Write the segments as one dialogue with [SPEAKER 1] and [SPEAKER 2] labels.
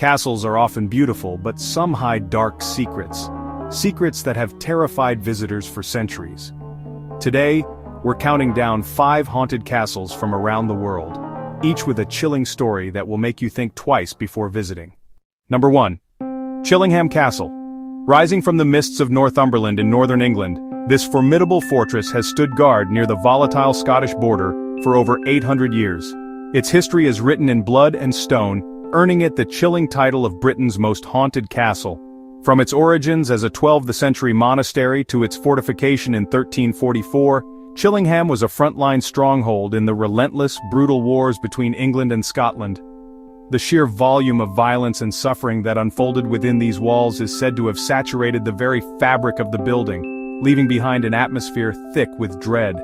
[SPEAKER 1] Castles are often beautiful, but some hide dark secrets. Secrets that have terrified visitors for centuries. Today, we're counting down 5 haunted castles from around the world, each with a chilling story that will make you think twice before visiting. Number 1. Chillingham Castle. Rising from the mists of Northumberland in northern England, this formidable fortress has stood guard near the volatile Scottish border for over 800 years. Its history is written in blood and stone, earning it the chilling title of Britain's most haunted castle. From its origins as a 12th century monastery to its fortification in 1344, Chillingham was a frontline stronghold in the relentless, brutal wars between England and Scotland. The sheer volume of violence and suffering that unfolded within these walls is said to have saturated the very fabric of the building, leaving behind an atmosphere thick with dread.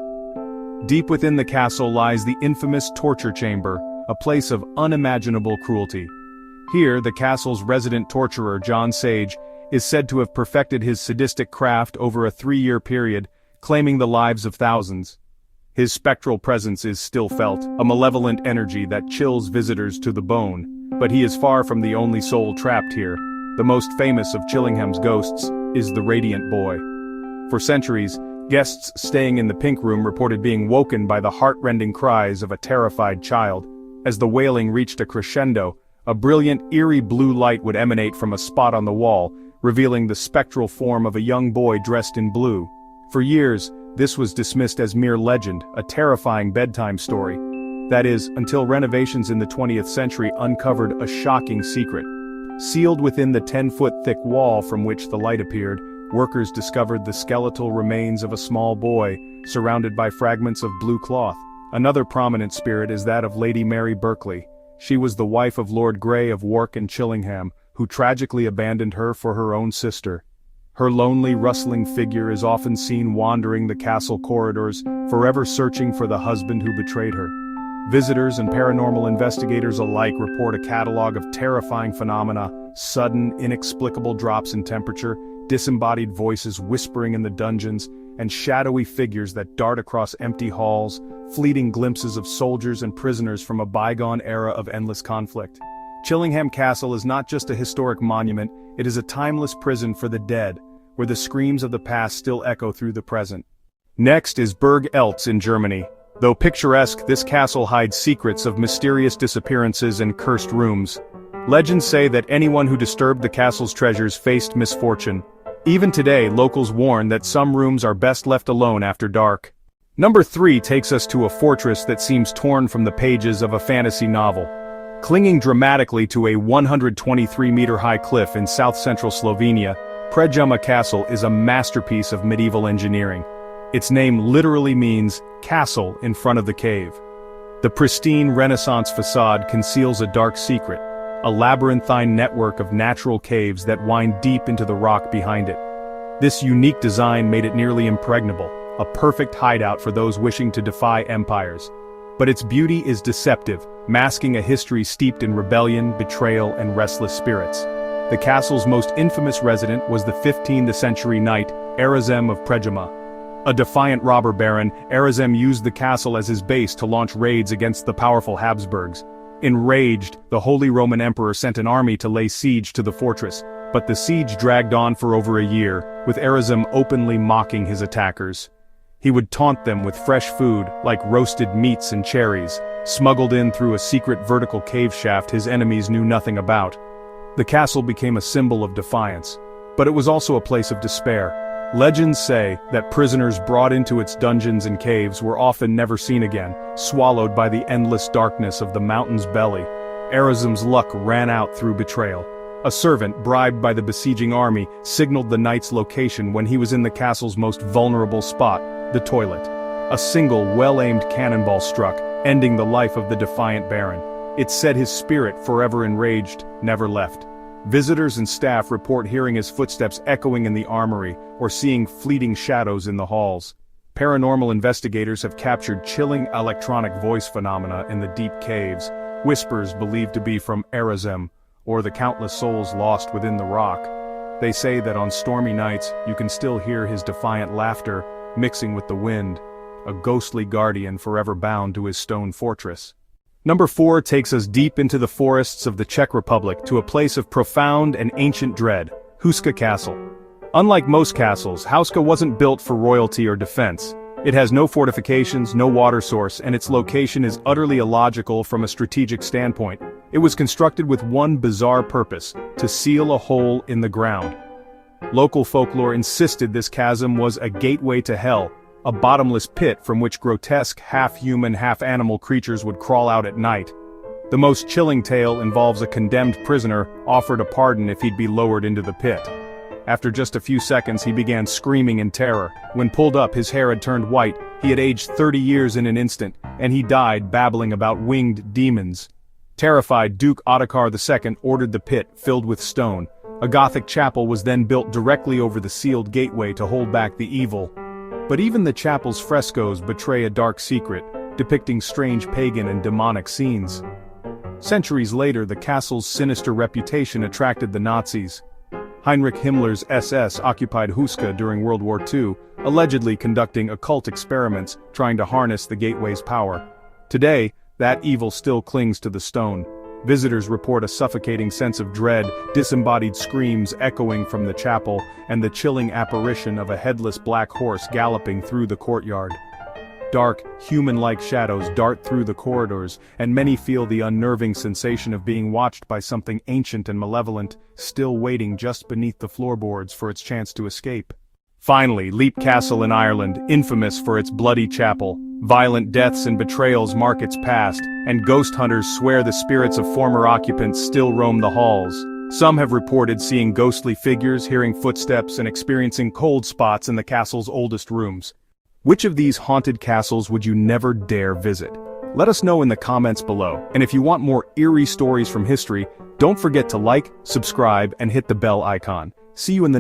[SPEAKER 1] Deep within the castle lies the infamous torture chamber, a place of unimaginable cruelty. Here, the castle's resident torturer, John Sage, is said to have perfected his sadistic craft over a 3-year period, claiming the lives of thousands. His spectral presence is still felt, a malevolent energy that chills visitors to the bone, but he is far from the only soul trapped here. The most famous of Chillingham's ghosts is the Radiant Boy. For centuries, guests staying in the Pink Room reported being woken by the heart-rending cries of a terrified child. As the wailing reached a crescendo, a brilliant, eerie blue light would emanate from a spot on the wall, revealing the spectral form of a young boy dressed in blue. For years, this was dismissed as mere legend, a terrifying bedtime story. That is, until renovations in the 20th century uncovered a shocking secret. Sealed within the 10-foot-thick wall from which the light appeared, workers discovered the skeletal remains of a small boy, surrounded by fragments of blue cloth. Another prominent spirit is that of Lady Mary Berkeley. She was the wife of Lord Grey of Wark and Chillingham, who tragically abandoned her for her own sister. Her lonely, rustling figure is often seen wandering the castle corridors, forever searching for the husband who betrayed her. Visitors and paranormal investigators alike report a catalog of terrifying phenomena: sudden, inexplicable drops in temperature, disembodied voices whispering in the dungeons, and shadowy figures that dart across empty halls, fleeting glimpses of soldiers and prisoners from a bygone era of endless conflict. Chillingham Castle is not just a historic monument, it is a timeless prison for the dead, where the screams of the past still echo through the present. Next is Burg Eltz in Germany. Though picturesque, this castle hides secrets of mysterious disappearances and cursed rooms. Legends say that anyone who disturbed the castle's treasures faced misfortune. Even today, locals warn that some rooms are best left alone after dark. Number 3 takes us to a fortress that seems torn from the pages of a fantasy novel. Clinging dramatically to a 123-meter-high cliff in south-central Slovenia, Predjama Castle is a masterpiece of medieval engineering. Its name literally means castle in front of the cave. The pristine Renaissance facade conceals a dark secret, a labyrinthine network of natural caves that wind deep into the rock behind it. This unique design made it nearly impregnable, a perfect hideout for those wishing to defy empires. But its beauty is deceptive, masking a history steeped in rebellion, betrayal, and restless spirits. The castle's most infamous resident was the 15th century knight, Erasem of Predjama. A defiant robber baron, Erasem used the castle as his base to launch raids against the powerful Habsburgs. Enraged, the Holy Roman Emperor sent an army to lay siege to the fortress, but the siege dragged on for over a year, with Erasem openly mocking his attackers. He would taunt them with fresh food, like roasted meats and cherries, smuggled in through a secret vertical cave shaft his enemies knew nothing about. The castle became a symbol of defiance, but it was also a place of despair. Legends say that prisoners brought into its dungeons and caves were often never seen again, swallowed by the endless darkness of the mountain's belly. Erasem's luck ran out through betrayal. A servant, bribed by the besieging army, signaled the knight's location when he was in the castle's most vulnerable spot, the toilet. A single, well-aimed cannonball struck, ending the life of the defiant baron. It said his spirit, forever enraged, never left. Visitors and staff report hearing his footsteps echoing in the armory, or seeing fleeting shadows in the halls. Paranormal investigators have captured chilling electronic voice phenomena in the deep caves, whispers believed to be from Erasem, or the countless souls lost within the rock. They say that on stormy nights, you can still hear his defiant laughter, mixing with the wind, a ghostly guardian forever bound to his stone fortress. Number 4 takes us deep into the forests of the Czech Republic to a place of profound and ancient dread, Houska Castle. Unlike most castles, Houska wasn't built for royalty or defense. It has no fortifications, no water source, and its location is utterly illogical from a strategic standpoint. It was constructed with one bizarre purpose: to seal a hole in the ground. Local folklore insisted this chasm was a gateway to hell, a bottomless pit from which grotesque half-human, half-animal creatures would crawl out at night. The most chilling tale involves a condemned prisoner offered a pardon if he'd be lowered into the pit. After just a few seconds he began screaming in terror. When pulled up, his hair had turned white, he had aged 30 years in an instant, and he died babbling about winged demons. Terrified, Duke Ottokar II ordered the pit filled with stone. A Gothic chapel was then built directly over the sealed gateway to hold back the evil. But even the chapel's frescoes betray a dark secret, depicting strange pagan and demonic scenes. Centuries later, the castle's sinister reputation attracted the Nazis. Heinrich Himmler's SS occupied Houska during World War II, allegedly conducting occult experiments trying to harness the gateway's power. Today, that evil still clings to the stone. Visitors report a suffocating sense of dread, disembodied screams echoing from the chapel, and the chilling apparition of a headless black horse galloping through the courtyard. Dark, human-like shadows dart through the corridors, and many feel the unnerving sensation of being watched by something ancient and malevolent, still waiting just beneath the floorboards for its chance to escape. Finally, Leap Castle in Ireland, infamous for its bloody chapel. Violent deaths and betrayals mark its past, and ghost hunters swear the spirits of former occupants still roam the halls. Some have reported seeing ghostly figures, hearing footsteps, and experiencing cold spots in the castle's oldest rooms. Which of these haunted castles would you never dare visit? Let us know in the comments below, and if you want more eerie stories from history, don't forget to like, subscribe, and hit the bell icon. See you in the